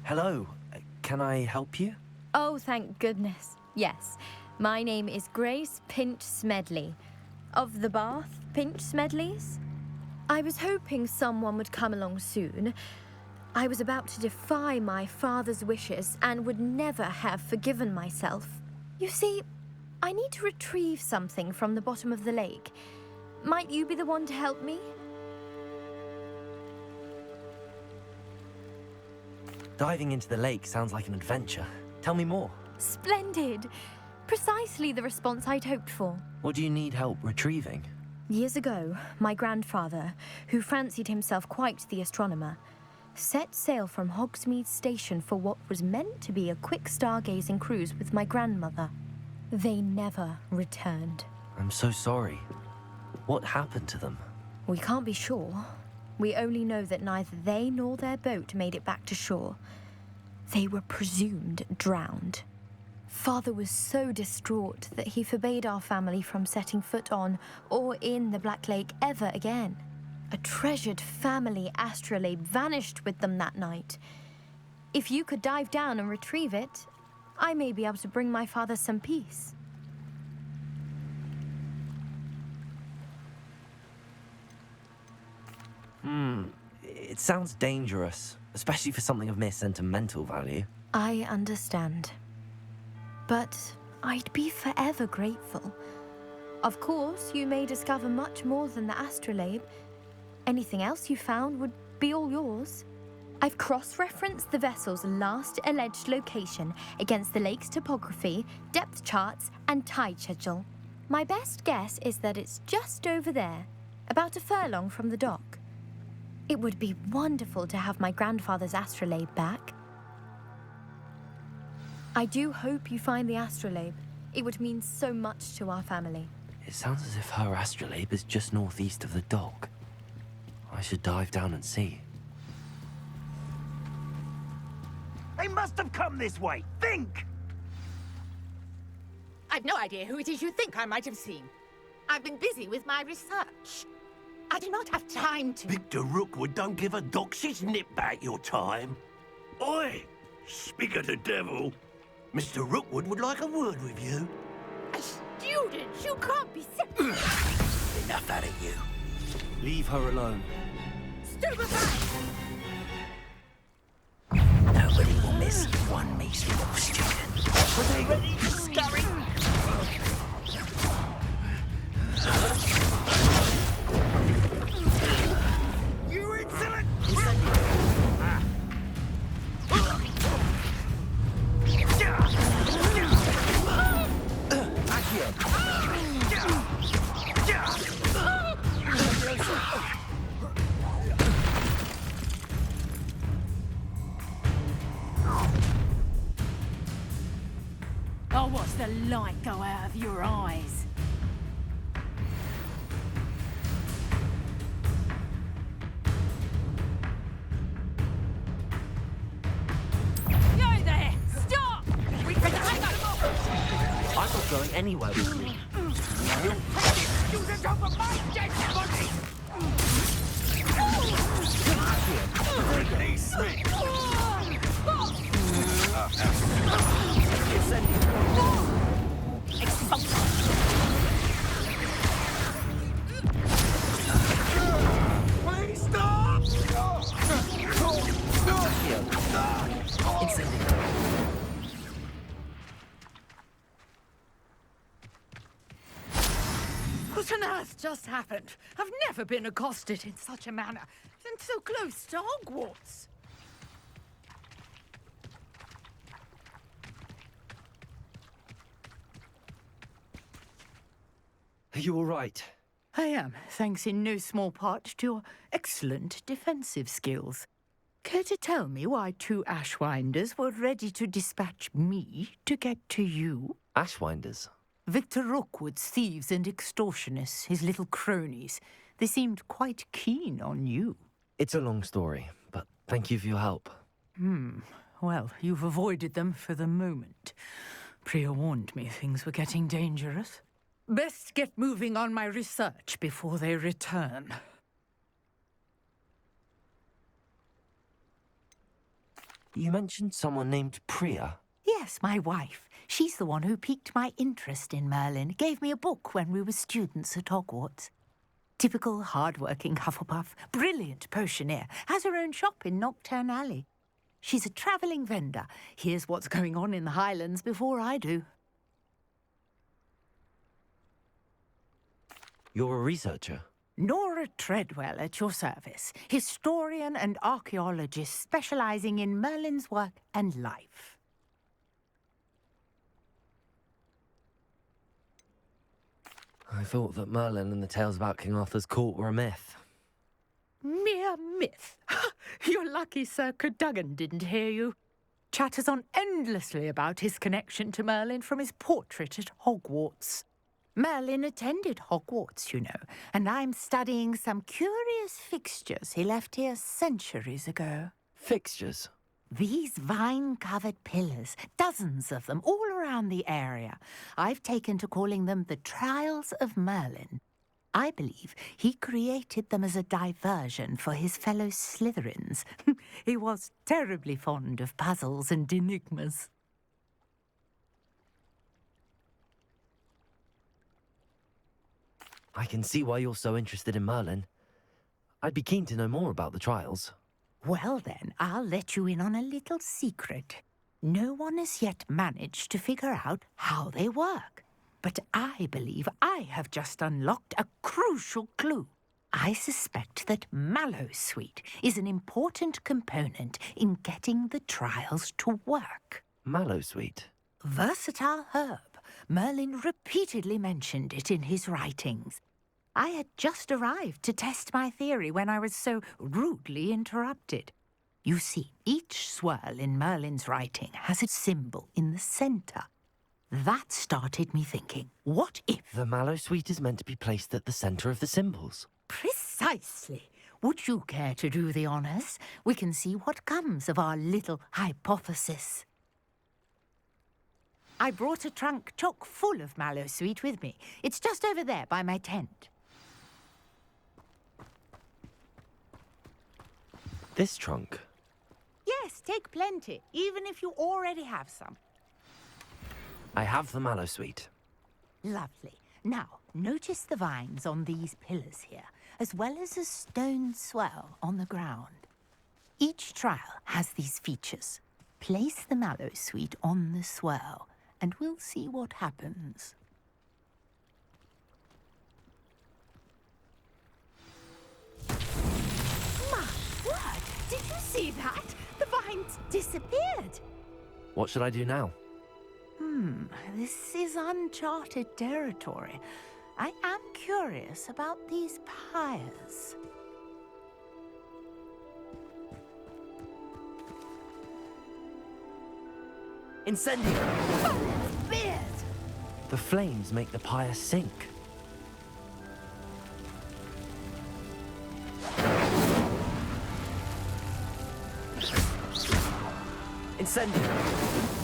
Hello. Can I help you? Oh, thank goodness. Yes. My name is Grace Pinch Smedley. Of the Bath Pinch Smedleys? I was hoping someone would come along soon. I was about to defy my father's wishes and would never have forgiven myself. You see, I need to retrieve something from the bottom of the lake. Might you be the one to help me? Diving into the lake sounds like an adventure. Tell me more. Splendid! Precisely the response I'd hoped for. What do you need help retrieving? Years ago, my grandfather, who fancied himself quite the astronomer, set sail from Hogsmeade Station for what was meant to be a quick stargazing cruise with my grandmother. They never returned. I'm so sorry. What happened to them? We can't be sure. We only know that neither they nor their boat made it back to shore. They were presumed drowned. Father was so distraught that he forbade our family from setting foot on or in the Black Lake ever again. A treasured family astrolabe vanished with them that night. If you could dive down and retrieve it, I may be able to bring my father some peace. It sounds dangerous, especially for something of mere sentimental value. I understand. But I'd be forever grateful. Of course, you may discover much more than the astrolabe. Anything else you found would be all yours. I've cross-referenced the vessel's last alleged location against the lake's topography, depth charts, and tide schedule. My best guess is that it's just over there, about a furlong from the dock. It would be wonderful to have my grandfather's astrolabe back. I do hope you find the astrolabe. It would mean so much to our family. It sounds as if her astrolabe is just northeast of the dock. I should dive down and see. They must have come this way. Think! I've no idea who it is you think I might have seen. I've been busy with my research. I do not have time to... Victor Rookwood don't give a doxy's nip back your time. Oi! Speak of the devil. Mr. Rookwood would like a word with you. A student? You can't be... Enough out of you. Leave her alone. Stupefy! Nobody will miss one miserable student. Are they ready to scurry? You insolent! Oh, watch the light go out of your eyes. You there! Stop! We can take them. I'm not going anywhere with you. You student over my dead body! Release me! Please stop! What on earth just happened? I've never been accosted in such a manner, and so close to Hogwarts. Are you all right? I am, thanks in no small part to your excellent defensive skills. Care to tell me why two Ashwinders were ready to dispatch me to get to you? Ashwinders? Victor Rookwood's thieves and extortionists, his little cronies. They seemed quite keen on you. It's a long story, but thank you for your help. Well, you've avoided them for the moment. Priya warned me things were getting dangerous. Best get moving on my research before they return. You mentioned someone named Priya. Yes, my wife. She's the one who piqued my interest in Merlin, gave me a book when we were students at Hogwarts. Typical hard-working Hufflepuff, brilliant potioneer, has her own shop in Nocturne Alley. She's a travelling vendor. Hears what's going on in the Highlands before I do. You're a researcher? Nora Treadwell at your service, historian and archaeologist specialising in Merlin's work and life. I thought that Merlin and the tales about King Arthur's court were a myth. Mere myth. You're lucky Sir Cadogan didn't hear you. Chatters on endlessly about his connection to Merlin from his portrait at Hogwarts. Merlin attended Hogwarts, you know, and I'm studying some curious fixtures he left here centuries ago. Fixtures? These vine-covered pillars, dozens of them, all around the area. I've taken to calling them the Trials of Merlin. I believe he created them as a diversion for his fellow Slytherins. He was terribly fond of puzzles and enigmas. I can see why you're so interested in Merlin. I'd be keen to know more about the trials. Well then, I'll let you in on a little secret. No one has yet managed to figure out how they work. But I believe I have just unlocked a crucial clue. I suspect that Mallowsweet is an important component in getting the trials to work. Mallowsweet? Versatile herb. Merlin repeatedly mentioned it in his writings. I had just arrived to test my theory when I was so rudely interrupted. You see, each swirl in Merlin's writing has a symbol in the centre. That started me thinking, what if... The Mallowsweet is meant to be placed at the centre of the symbols. Precisely. Would you care to do the honours? We can see what comes of our little hypothesis. I brought a trunk chock full of Mallowsweet with me. It's just over there by my tent. This trunk? Yes, take plenty, even if you already have some. I have the Mallowsweet. Lovely. Now, notice the vines on these pillars here, as well as a stone swell on the ground. Each trial has these features. Place the Mallowsweet on the swell, and we'll see what happens. My word! Did you see that? The vines disappeared. What should I do now? This is uncharted territory. I am curious about these pyres. Incendio! Oh, beard! The flames make the pyre sink. Incendio!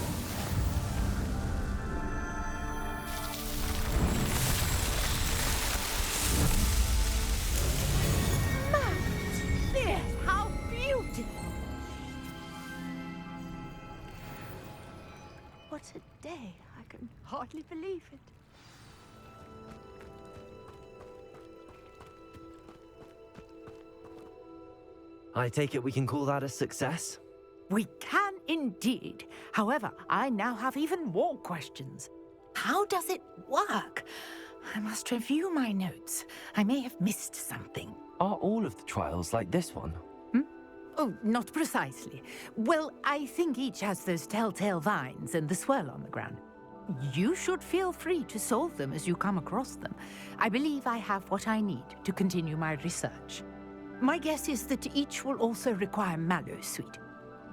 How beautiful! What a day. I can hardly believe it. I take it we can call that a success? We can indeed. However, I now have even more questions. How does it work? I must review my notes. I may have missed something. Are all of the trials like this one? Oh, not precisely. Well, I think each has those telltale vines and the swirl on the ground. You should feel free to solve them as you come across them. I believe I have what I need to continue my research. My guess is that each will also require Mallowsweet,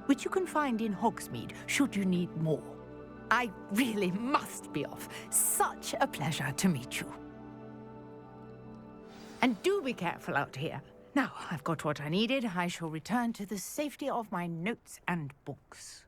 which you can find in Hogsmeade should you need more. I really must be off. Such a pleasure to meet you. And do be careful out here. Now, I've got what I needed. I shall return to the safety of my notes and books.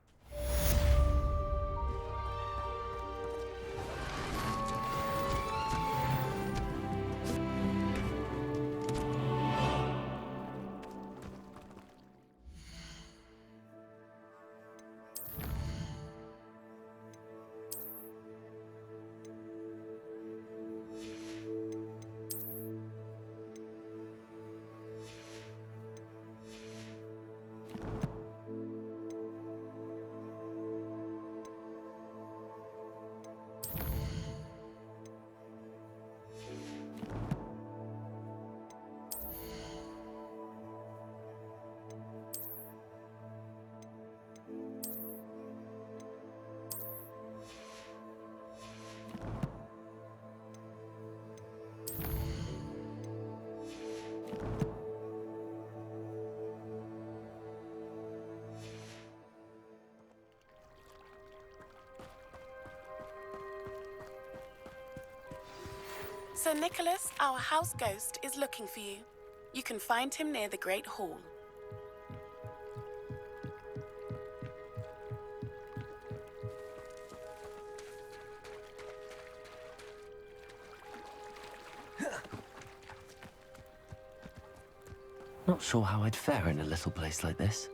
Sir Nicholas, our house ghost, is looking for you. You can find him near the Great Hall. Not sure how I'd fare in a little place like this.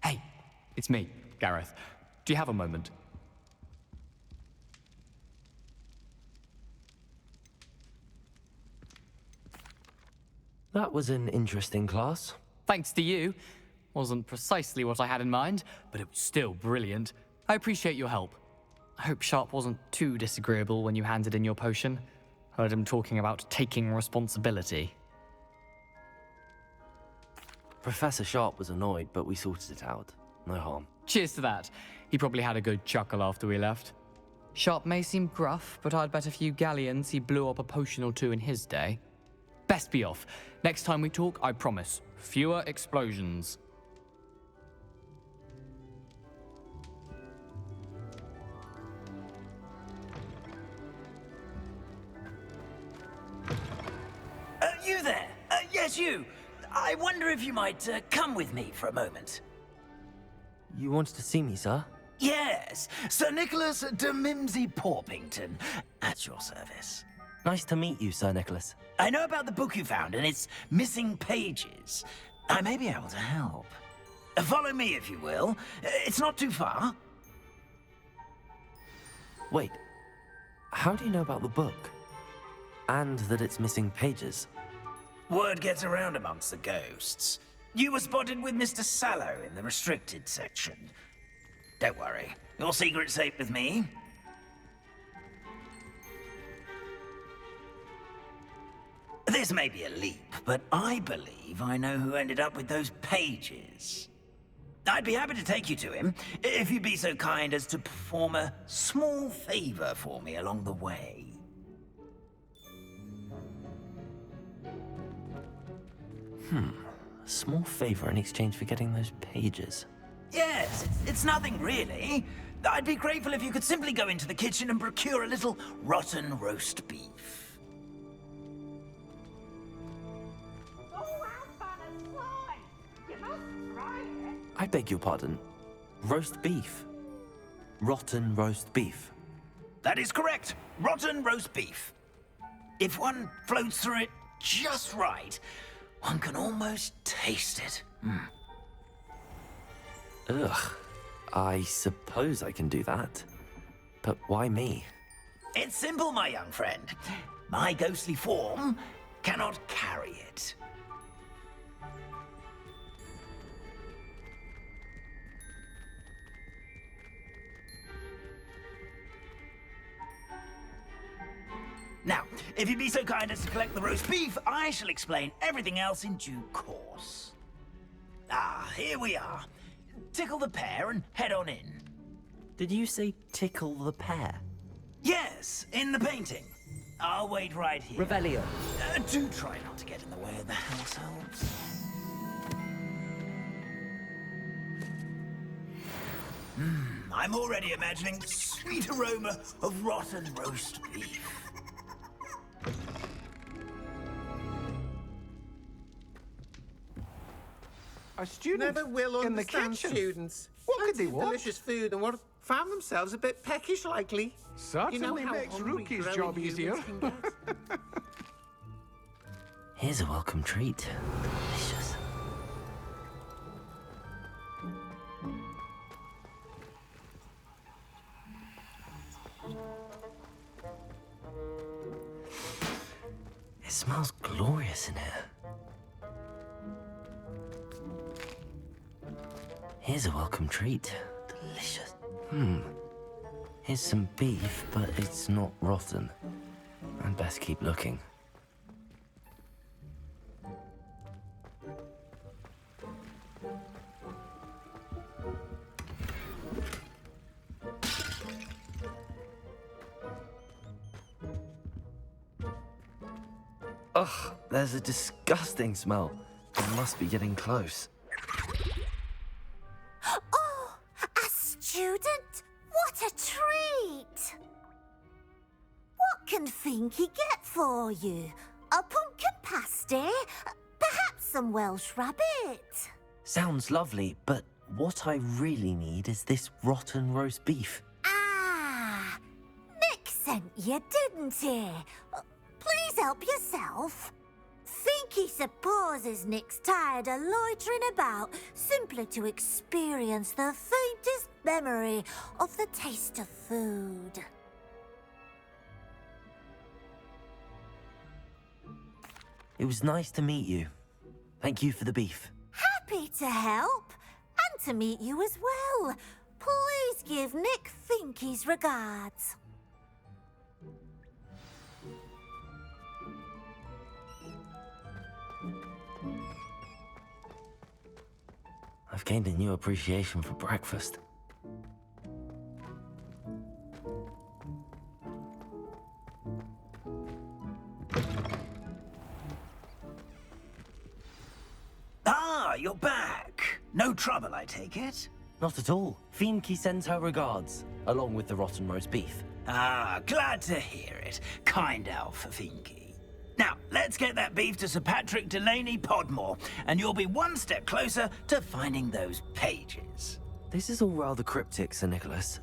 Hey, it's me, Gareth. Do you have a moment? That was an interesting class. Thanks to you. Wasn't precisely what I had in mind, but it was still brilliant. I appreciate your help. I hope Sharp wasn't too disagreeable when you handed in your potion. Heard him talking about taking responsibility. Professor Sharp was annoyed, but we sorted it out. No harm. Cheers to that. He probably had a good chuckle after we left. Sharp may seem gruff, but I'd bet a few galleons he blew up a potion or two in his day. Best be off. Next time we talk, I promise, fewer explosions. You there? Yes, you. I wonder if you might come with me for a moment. You wanted to see me, sir? Yes, Sir Nicholas de Mimsy Porpington, at your service. Nice to meet you, Sir Nicholas. I know about the book you found and its missing pages. I may be able to help. Follow me, if you will. It's not too far. Wait, how do you know about the book? And that it's missing pages? Word gets around amongst the ghosts. You were spotted with Mr. Sallow in the restricted section. Don't worry, your secret's safe with me. This may be a leap, but I believe I know who ended up with those pages. I'd be happy to take you to him, if you'd be so kind as to perform a small favor for me along the way. A small favor in exchange for getting those pages. Yes, it's nothing really. I'd be grateful if you could simply go into the kitchen and procure a little rotten roast beef. I beg your pardon. Roast beef. Rotten roast beef. That is correct. Rotten roast beef. If one floats through it just right, one can almost taste it. Ugh. I suppose I can do that. But why me? It's simple, my young friend. My ghostly form cannot carry it. Now, if you'd be so kind as to collect the roast beef, I shall explain everything else in due course. Ah, here we are. Tickle the pear and head on in. Did you say tickle the pear? Yes, in the painting. I'll wait right here. Revelio. Do try not to get in the way of the household. I'm already imagining the sweet aroma of rotten roast beef. A student Never will in the understand kitchen. students. What could they Fancy want? delicious food and what found themselves a bit peckish, likely. Certainly how makes hungry Rookie's growing job humans easier. can get. Here's a welcome treat. Delicious. It smells glorious in here. Here's a welcome treat. Delicious. Here's some beef, but it's not rotten. I'd best keep looking. Ugh, there's a disgusting smell. I must be getting close. Oh, a student? What a treat! What can Finky get for you? A pumpkin pasty? Perhaps some Welsh rabbit? Sounds lovely, but what I really need is this rotten roast beef. Ah, Nick sent you, didn't he? Please help yourself. Finky supposes Nick's tired of loitering about simply to experience the faintest memory of the taste of food. It was nice to meet you. Thank you for the beef. Happy to help, and to meet you as well. Please give Nick Finky's regards. I've gained a new appreciation for breakfast. Ah, you're back. No trouble, I take it? Not at all. Fienke sends her regards, along with the rotten roast beef. Ah, glad to hear it. Kind elf for Finky. Now, let's get that beef to Sir Patrick Delaney Podmore, and you'll be one step closer to finding those pages. This is all rather cryptic, Sir Nicholas.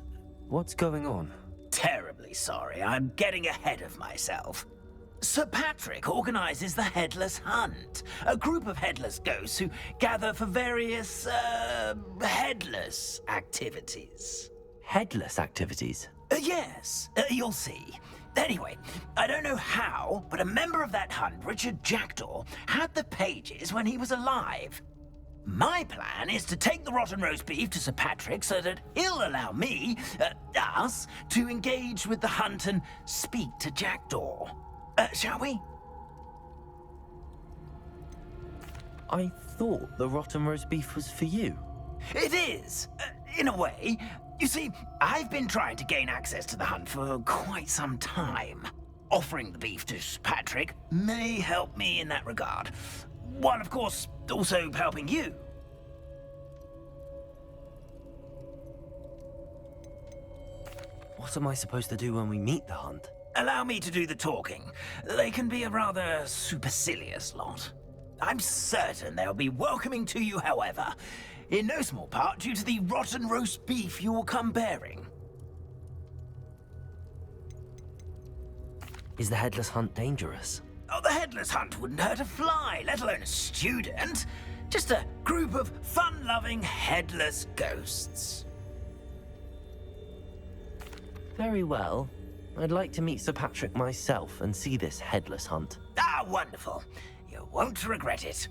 What's going on? Terribly sorry, I'm getting ahead of myself. Sir Patrick organizes the Headless Hunt, a group of headless ghosts who gather for various, headless activities. Headless activities? Yes, you'll see. Anyway, I don't know how, but a member of that hunt, Richard Jackdaw, had the pages when he was alive. My plan is to take the rotten roast beef to Sir Patrick so that he'll allow me, us, to engage with the hunt and speak to Jackdaw. Shall we? I thought the rotten roast beef was for you. It is, in a way. You see, I've been trying to gain access to the hunt for quite some time. Offering the beef to Sir Patrick may help me in that regard. While, of course, also helping you. What am I supposed to do when we meet the hunt? Allow me to do the talking. They can be a rather supercilious lot. I'm certain they'll be welcoming to you, however, in no small part due to the rotten roast beef you will come bearing. Is the Headless Hunt dangerous? Oh, the Headless Hunt wouldn't hurt a fly, let alone a student. Just a group of fun-loving headless ghosts. Very well. I'd like to meet Sir Patrick myself and see this Headless Hunt. Ah, wonderful. You won't regret it.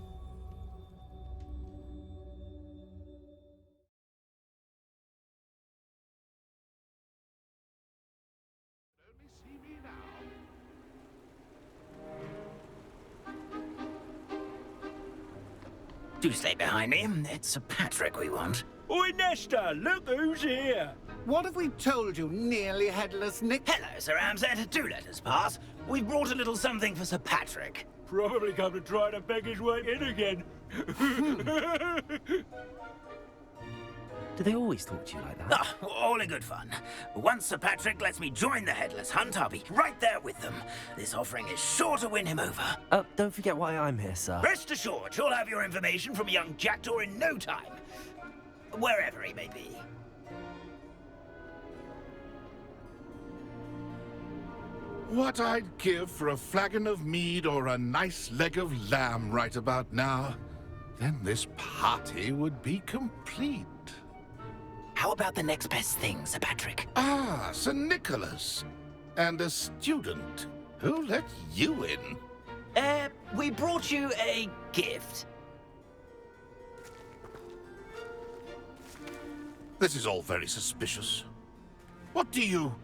Do stay behind me. It's Sir Patrick we want. Oi, Nesta, look who's here. What have we told you, nearly headless Nick? Hello, Sir Ramsay. Do let us pass. We've brought a little something for Sir Patrick. Probably come to try to beg his way in again. Do they always talk to you like that? Ah, all in good fun. Once Sir Patrick lets me join the Headless Hunt, I'll be right there with them. This offering is sure to win him over. Don't forget why I'm here, sir. Rest assured, you'll have your information from a young jackdaw in no time. Wherever he may be. What I'd give for a flagon of mead or a nice leg of lamb right about now, then this party would be complete. How about the next best thing, Sir Patrick? Ah, Sir Nicholas. And a student. Who let you in? We brought you a gift. This is all very suspicious. What do you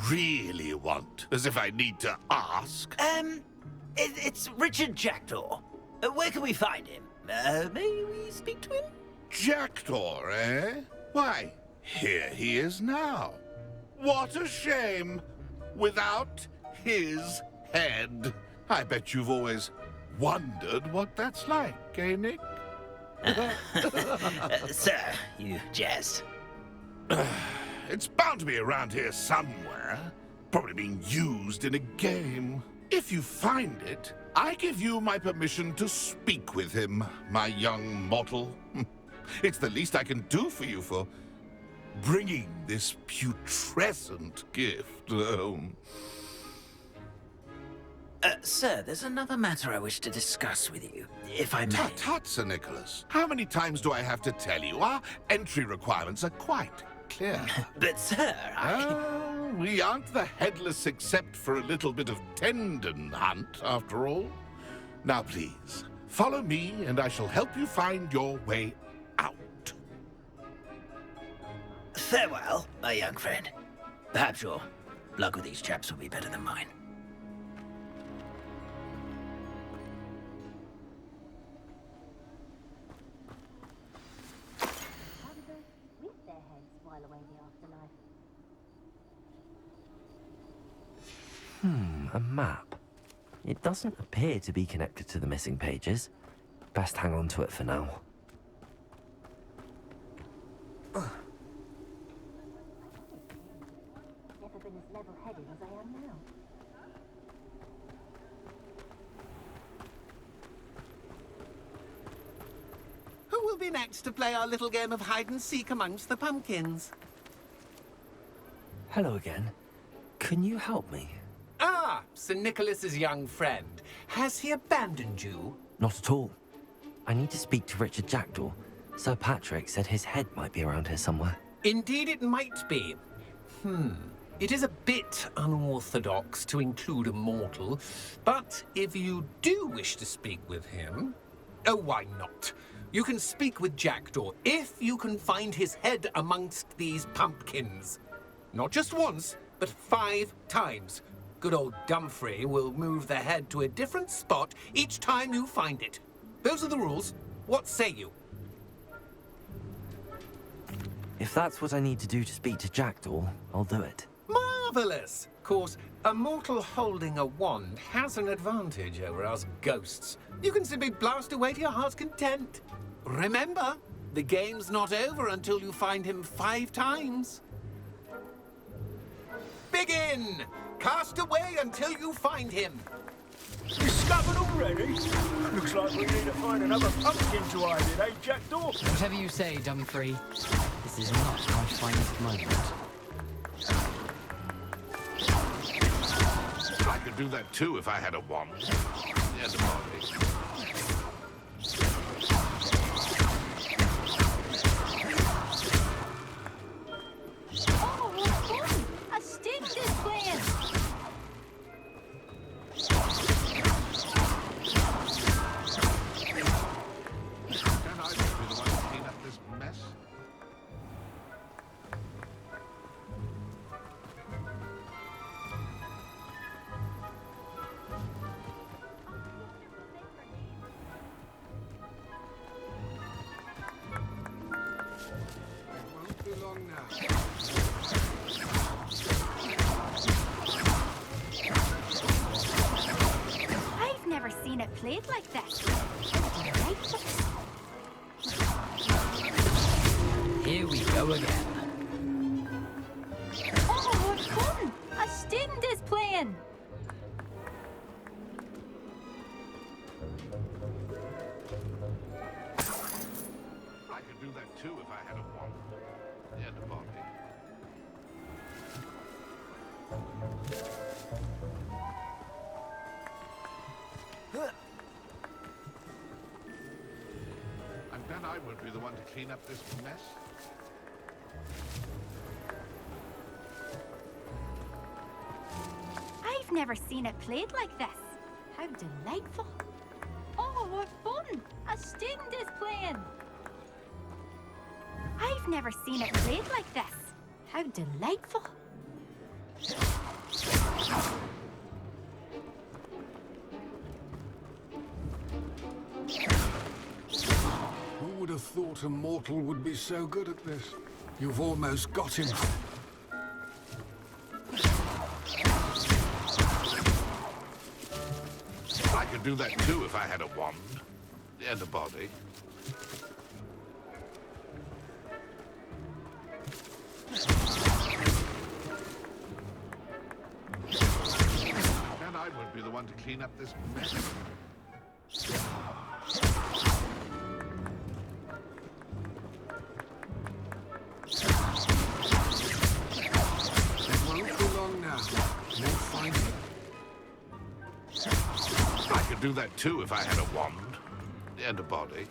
really want? As if I need to ask. It's Richard Jackdaw. Where can we find him? May we speak to him? Jackdaw, eh? Why, here he is now. What a shame. Without his head. I bet you've always wondered what that's like, eh, Nick? Sir, you jest. It's bound to be around here somewhere. Probably being used in a game. If you find it, I give you my permission to speak with him, my young mortal. It's the least I can do for you for bringing this putrescent gift home. Sir, there's another matter I wish to discuss with you, if I may. Tut, tut, Sir Nicholas. How many times do I have to tell you? Our entry requirements are quite clear. But, sir, we aren't the Headless except for a little bit of tendon hunt, after all. Now, please, follow me, and I shall help you find your way out. Farewell, my young friend. Perhaps your luck with these chaps will be better than mine. A map. It doesn't appear to be connected to the missing pages. Best hang on to it for now. Never been as level-headed as I am now. Who will be next to play our little game of hide-and-seek amongst the pumpkins? Hello again. Can you help me? Ah, Sir Nicholas's young friend. Has he abandoned you? Not at all. I need to speak to Richard Jackdaw. Sir Patrick said his head might be around here somewhere. Indeed it might be. It is a bit unorthodox to include a mortal, but if you do wish to speak with him... Oh, why not? You can speak with Jackdaw if you can find his head amongst these pumpkins. Not just once, but 5 times. Good old Dumfrey will move the head to a different spot each time you find it. Those are the rules. What say you? If that's what I need to do to speak to Jackdaw, I'll do it. Marvellous! Of course, a mortal holding a wand has an advantage over us ghosts. You can simply blast away to your heart's content. Remember, the game's not over until you find him 5 times. Begin! Cast away until you find him. Discovered already? Looks like we need to find another pumpkin to hide in, eh, Jackdaw? Whatever you say, Dumfrey. This is not my finest moment. I could do that too if I had a wand. Yes, apologies. A stick this plan! Can I just be the one to clean up this mess? played like this. Here we go again. Oh, what fun! A student is playing. I could do that too if I had a wand. And a body. I bet I won't be the one to clean up this mess. I've never seen it played like this. How delightful. Oh, what fun! A student is playing. I've never seen it played like this. How delightful. Who would have thought a mortal would be so good at this? You've almost got him. I could do that too if I had a wand. And a body. And I won't be the one to clean up this mess. It won't be long now. You'll find him. I could do that too if I had a wand. And a body.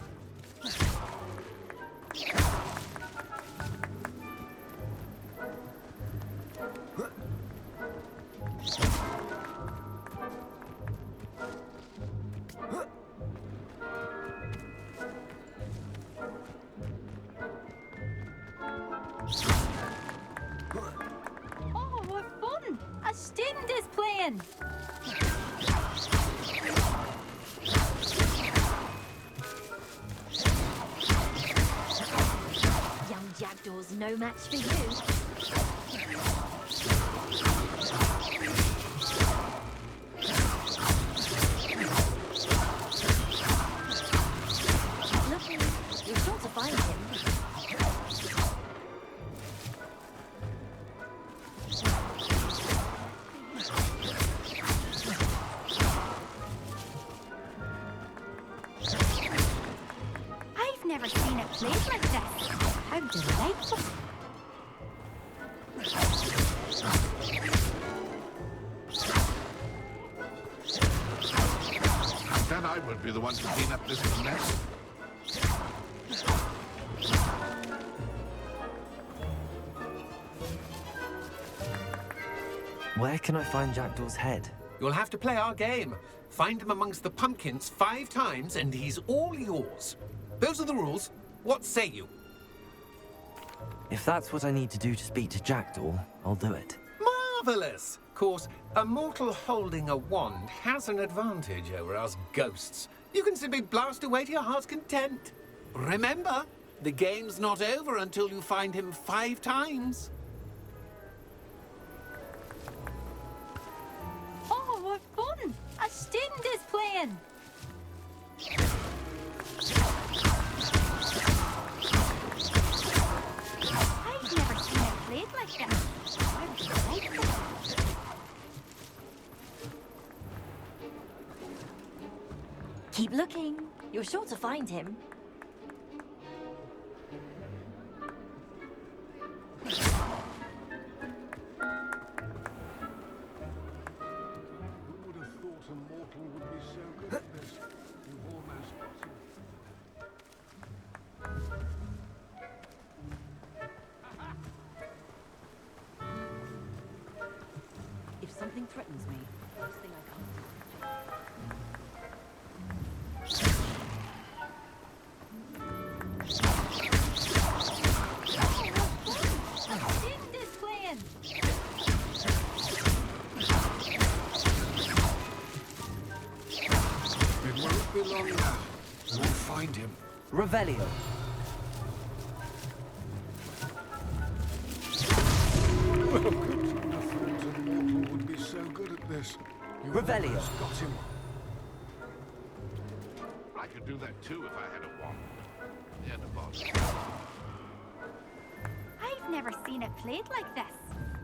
Oh, what fun! A student is playing. Young Jackdaw's no match for you. Looking, you're sure to find him. I've never seen it played like this. How delightful. Then I won't be the one to clean up this mess. Where can I find Jackdaw's head? You'll have to play our game. Find him amongst the pumpkins 5 times and he's all yours. Those are the rules. What say you? If that's what I need to do to speak to Jackdaw, I'll do it. Marvelous! Of course, a mortal holding a wand has an advantage over us ghosts. You can simply blast away to your heart's content. Remember, the game's not over until you find him 5 times. Oh, what fun! A student is playing. I've never seen it played like this. How delightful. Keep looking. You're sure to find him. Who would have thought a mortal would be so good at this? You've almost got him. If something threatens me, first thing I can't. Student is playing. It won't be long now. We'll find him. Revelio. Oh, good. I thought a mortal would be so good at this. You've Revelio. almost got him. could do that too if I had a wand. Yeah, the boss. I've never seen it played like this.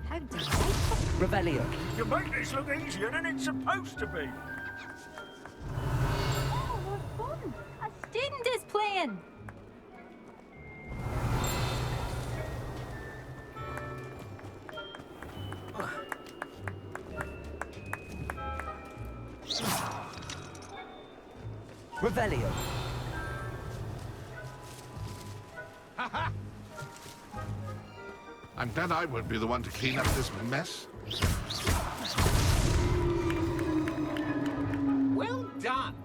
How delightful. Revelio. You make this look easier than it's supposed to be. Oh, what fun! A student is playing. Revelio. I'm glad I won't be the one to clean up this mess. Well done.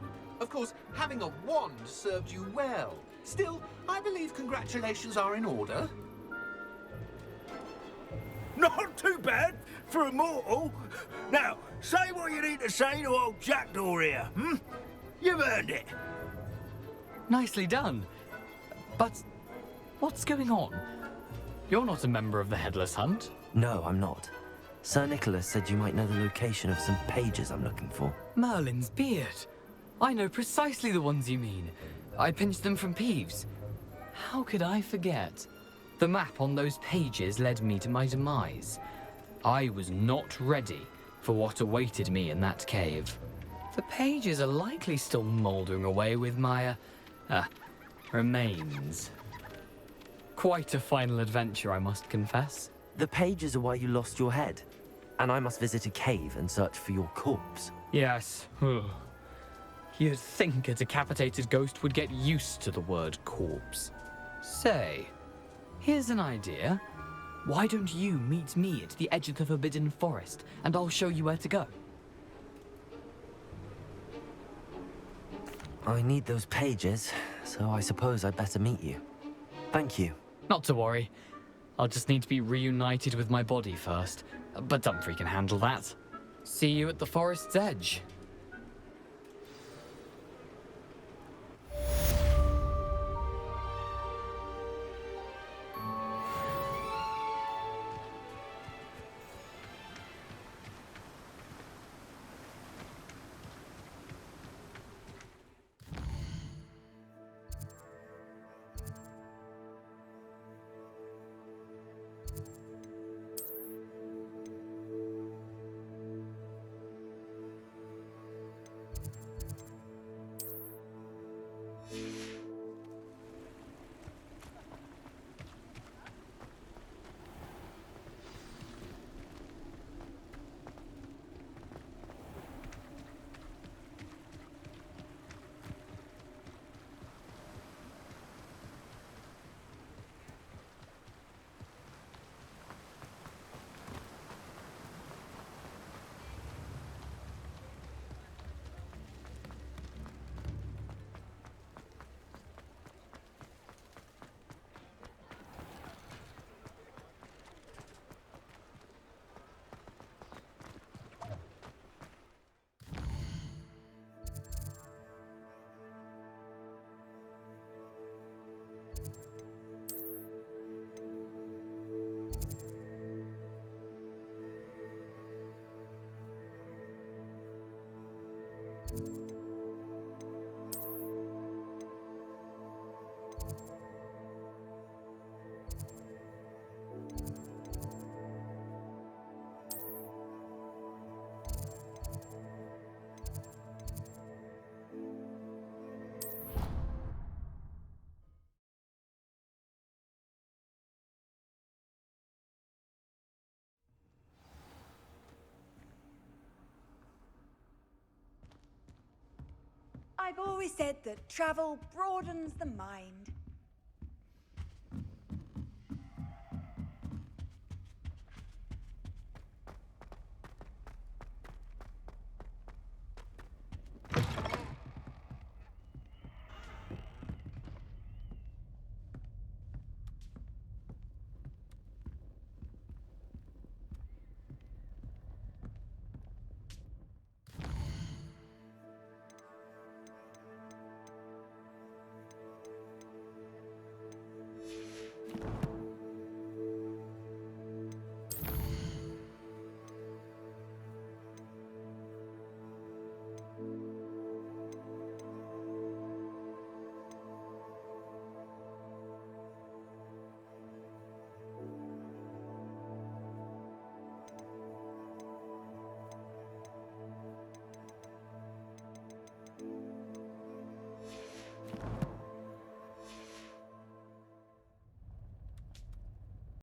Of course, having a wand served you well. Still, I believe congratulations are in order. Not too bad for a mortal. Now, say what you need to say to old Jackdaw here, hmm? You've earned it. Nicely done. But what's going on? You're not a member of the Headless Hunt. No, I'm not. Sir Nicholas said you might know the location of some pages I'm looking for. Merlin's beard. I know precisely the ones you mean. I pinched them from Peeves. How could I forget? The map on those pages led me to my demise. I was not ready for what awaited me in that cave. The pages are likely still mouldering away with my, remains. Quite a final adventure, I must confess. The pages are why you lost your head, and I must visit a cave and search for your corpse. Yes. You'd think a decapitated ghost would get used to the word corpse. Say, here's an idea. Why don't you meet me at the edge of the Forbidden Forest, and I'll show you where to go? I need those pages, so I suppose I'd better meet you. Thank you. Not to worry. I'll just need to be reunited with my body first. But Dumfries can handle that. See you at the forest's edge. I've always said that travel broadens the mind.